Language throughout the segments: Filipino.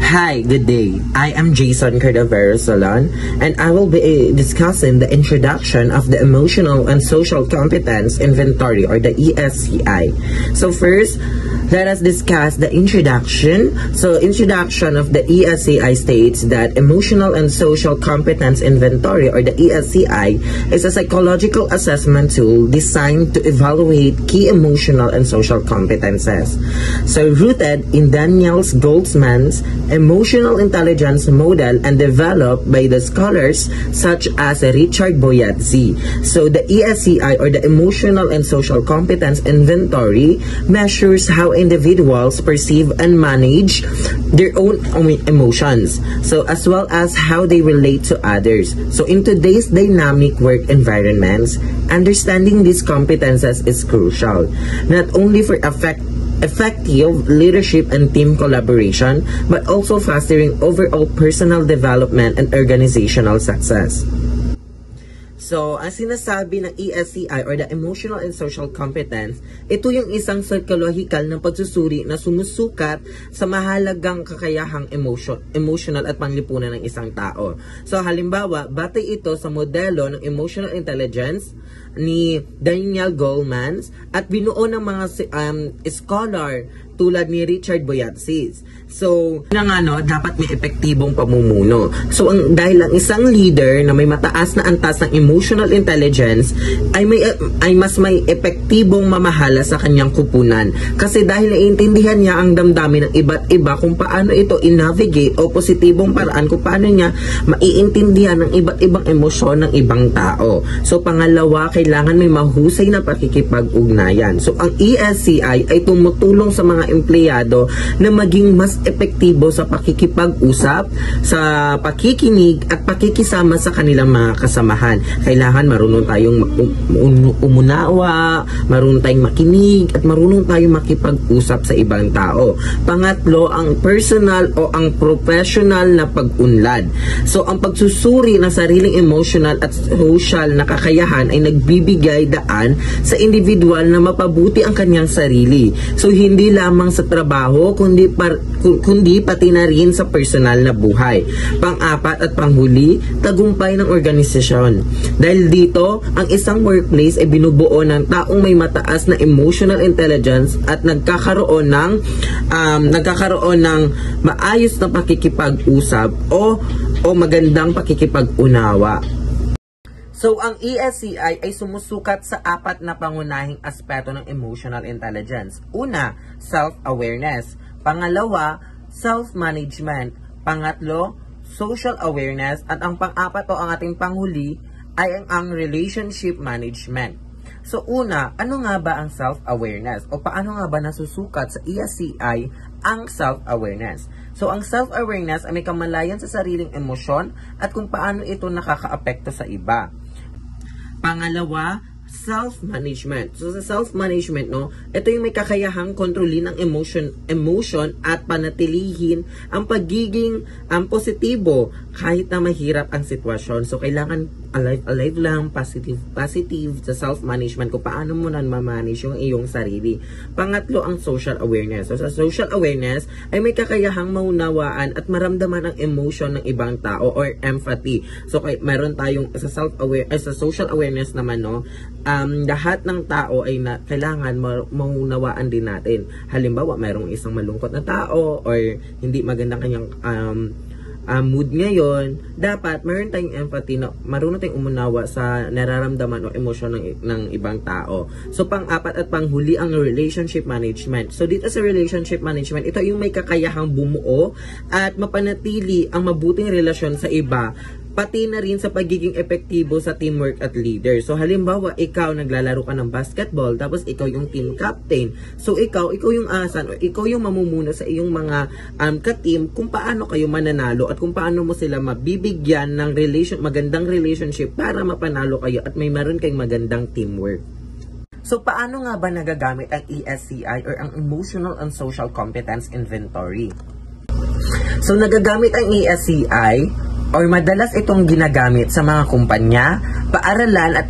Hi, good day. I am Jason Cordovero Solon, and I will be discussing the introduction of the Emotional and Social Competence Inventory, or the ESCI. So first, let us discuss the introduction. So introduction of the ESCI states that Emotional and Social Competence Inventory, or the ESCI, is a psychological assessment tool designed to evaluate key emotional and social competences. So rooted in Daniel Goleman's emotional intelligence model and developed by the scholars such as Richard Boyadzi. So the ESCI, or the Emotional and Social Competence Inventory, measures how individuals perceive and manage their own emotions, so as well as how they relate to others. So in today's dynamic work environments, understanding these competences is crucial, not only for effective leadership and team collaboration, but also fostering overall personal development and organizational success. So, ang sinasabi ng ESCI, or the Emotional and Social Competence, ito yung isang psychological na pagsusuri na sumusukat sa mahalagang kakayahang emotional at panglipunan ng isang tao. So, halimbawa, batay ito sa modelo ng emotional intelligence ni Daniel Goleman at binuo ng mga scholar tulad ni Richard Boyadzi. So, dapat may epektibong pamumuno. So, dahil ang isang leader na may mataas na antas ng emotional intelligence ay mas may epektibong mamahala sa kanyang kupunan. Kasi dahil naiintindihan niya ang damdamin ng iba't iba kung paano ito i-navigate o positibong paraan kung paano niya maiintindihan ng iba't ibang emosyon ng ibang tao. So, pangalawa, kailangan may mahusay na pakikipag-ugnayan. So, ang ESCI ay tumutulong sa mga empleyado na maging mas epektibo sa pakikipag-usap, sa pakikinig at pakikisama sa kanilang mga kasamahan. Kailangan marunong tayong umunawa, marunong tayong makinig, at marunong tayong makipag-usap sa ibang tao. Pangatlo, ang personal o ang professional na pag-unlad. So, ang pagsusuri ng sariling emotional at social na kakayahan ay nagbibigay daan sa individual na mapabuti ang kanyang sarili. So, hindi lamang sa trabaho, kundi pati na rin sa personal na buhay. Pang-apat at panghuli, tagumpay ng organisasyon. Dahil dito, ang isang workplace ay binubuo ng taong may mataas na emotional intelligence at nagkakaroon ng maayos na pakikipag-usap o magandang pakikipag-unawa. So, ang ESCI ay sumusukat sa apat na pangunahing aspeto ng emotional intelligence. Una, self-awareness. Pangalawa, self-management. Pangatlo, social awareness. At ang pang-apat o ang ating panghuli ay ang relationship management. So, una, ano nga ba ang self-awareness? O paano nga ba nasusukat sa ESCI ang self-awareness? So, ang self-awareness ay may kamalayan sa sariling emosyon at kung paano ito nakakaapekto sa iba. Pangalawa, self-management. So, sa self-management, ito yung may kakayahang kontrolin ang emotion at panatilihin ang pagiging positibo kahit na mahirap ang sitwasyon. So, kailangan alive lang, positive sa self-management kung paano mo na ma-manage yung iyong sarili. Pangatlo, ang social awareness. So, sa social awareness ay may kakayahang maunawaan at maramdaman ang emotion ng ibang tao, or empathy. So, meron tayong sa social awareness naman, lahat ng tao ay kailangan maunawaan din natin. Halimbawa, mayroong isang malungkot na tao or hindi magandang kanyang mood ngayon, dapat meron tayong empathy na marunong tayong umunawa sa nararamdaman o emosyon ng ibang tao. So, pang-apat at panghuli ang relationship management. So, dito sa relationship management, ito yung may kakayahang bumuo at mapanatili ang mabuting relasyon sa iba, pati na rin sa pagiging epektibo sa teamwork at leader. So, halimbawa, ikaw naglalaro ka ng basketball, tapos ikaw yung team captain. So, ikaw yung asan, o ikaw yung mamumuno sa iyong mga ka-team kung paano kayo mananalo at kung paano mo sila mabibigyan ng magandang relationship para mapanalo kayo at meron kayong magandang teamwork. So, paano nga ba nagagamit ang ESCI, or ang Emotional and Social Competence Inventory? So, nagagamit ang ESCI, or madalas itong ginagamit sa mga kumpanya, paaralan at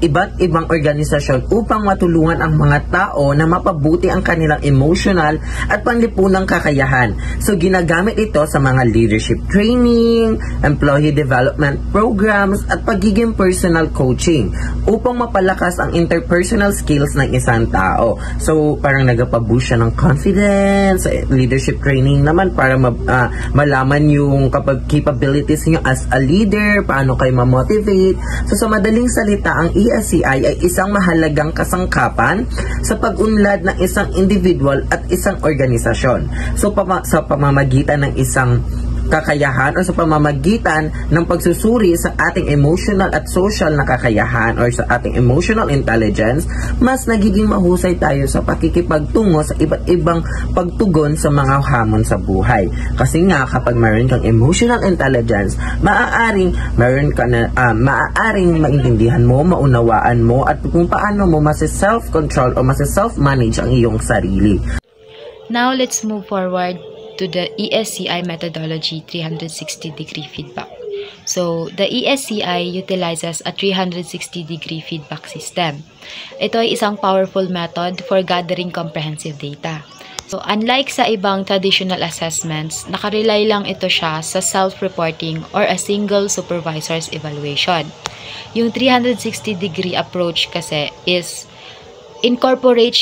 iba't ibang organisasyon upang matulungan ang mga tao na mapabuti ang kanilang emotional at panlipunang kakayahan. So ginagamit ito sa mga leadership training, employee development programs at pagiging personal coaching upang mapalakas ang interpersonal skills ng isang tao. So parang nagpaboost siya ng confidence, leadership training naman para malaman yung capabilities niyo as a leader, paano kayo ma-motivate. So sa madaling salita, ang ESCI ay isang mahalagang kasangkapan sa pag-unlad ng isang individual at isang organisasyon. So sa pamamagitan ng isang kakayahan o sa pamamagitan ng pagsusuri sa ating emotional at social na kakayahan or sa ating emotional intelligence, mas nagiging mahusay tayo sa pakikipagtungo sa iba't ibang pagtugon sa mga hamon sa buhay. Kasi nga kapag mayroon kang emotional intelligence, maaaring maintindihan mo, maunawaan mo at kung paano mo self-control o self-manage ang iyong sarili. Now let's move forward to the ESCI methodology 360-degree feedback. So, the ESCI utilizes a 360-degree feedback system. Ito ay isang powerful method for gathering comprehensive data. So, unlike sa ibang traditional assessments, nakarely lang ito siya sa self-reporting or a single supervisor's evaluation. Yung 360-degree approach kasi is incorporate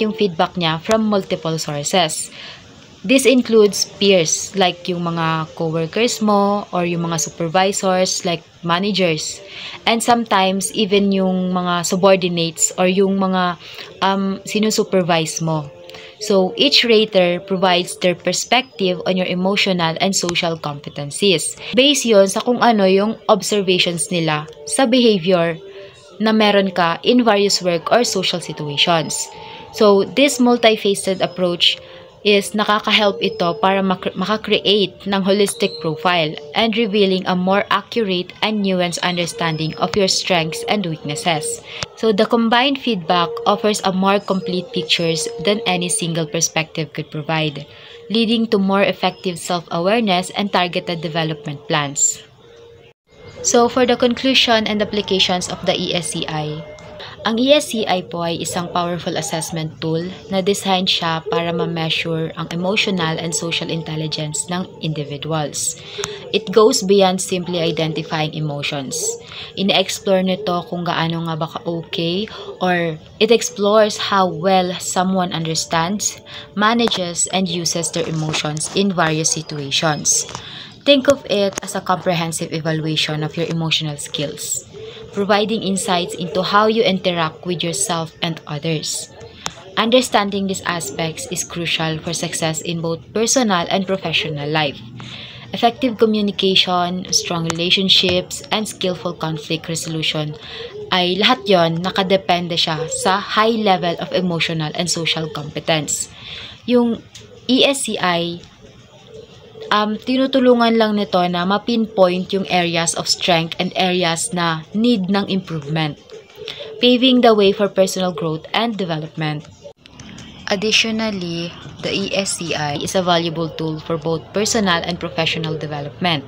yung feedback niya from multiple sources. This includes peers like yung mga coworkers mo or yung mga supervisors like managers, and sometimes even yung mga subordinates or yung mga sinusupervise mo. So each rater provides their perspective on your emotional and social competencies. Based yun sa kung ano yung observations nila sa behavior na meron ka in various work or social situations. So this multifaceted approach is nakaka-help ito para maka-create ng holistic profile and revealing a more accurate and nuanced understanding of your strengths and weaknesses. So the combined feedback offers a more complete pictures than any single perspective could provide, leading to more effective self-awareness and targeted development plans. So for the conclusion and applications of the ESCI, ang ESCI po ay isang powerful assessment tool na designed siya para ma-measure ang emotional and social intelligence ng individuals. It goes beyond simply identifying emotions. Ina-explore nito kung gaano nga ba ka-okay, or it explores how well someone understands, manages, and uses their emotions in various situations. Think of it as a comprehensive evaluation of your emotional skills, providing insights into how you interact with yourself and others. Understanding these aspects is crucial for success in both personal and professional life. Effective communication, strong relationships, and skillful conflict resolution ay lahat yon nakadepende siya sa high level of emotional and social competence. Yung ESCI, tinutulungan lang nito na ma-pinpoint yung areas of strength and areas na need ng improvement, paving the way for personal growth and development. Additionally, the ESCI is a valuable tool for both personal and professional development.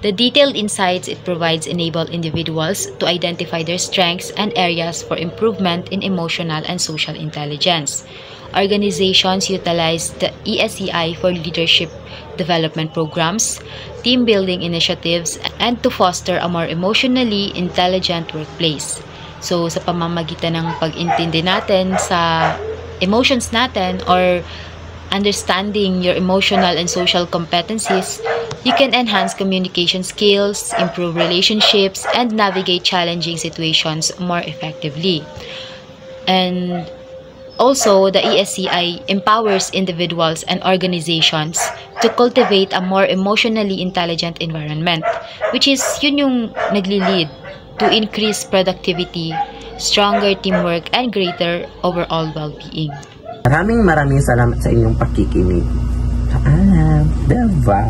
The detailed insights it provides enable individuals to identify their strengths and areas for improvement in emotional and social intelligence. Organizations utilize the ESCI for leadership development programs, team building initiatives, and to foster a more emotionally intelligent workplace. So, sa pamamagitan ng pag-intindi natin sa emotions natin or understanding your emotional and social competencies, you can enhance communication skills, improve relationships, and navigate challenging situations more effectively. And also, the ESCI empowers individuals and organizations to cultivate a more emotionally intelligent environment, which is yun yung nagli-lead to increase productivity, stronger teamwork, and greater overall well-being. Maraming salamat sa inyong pakikinig. Diba?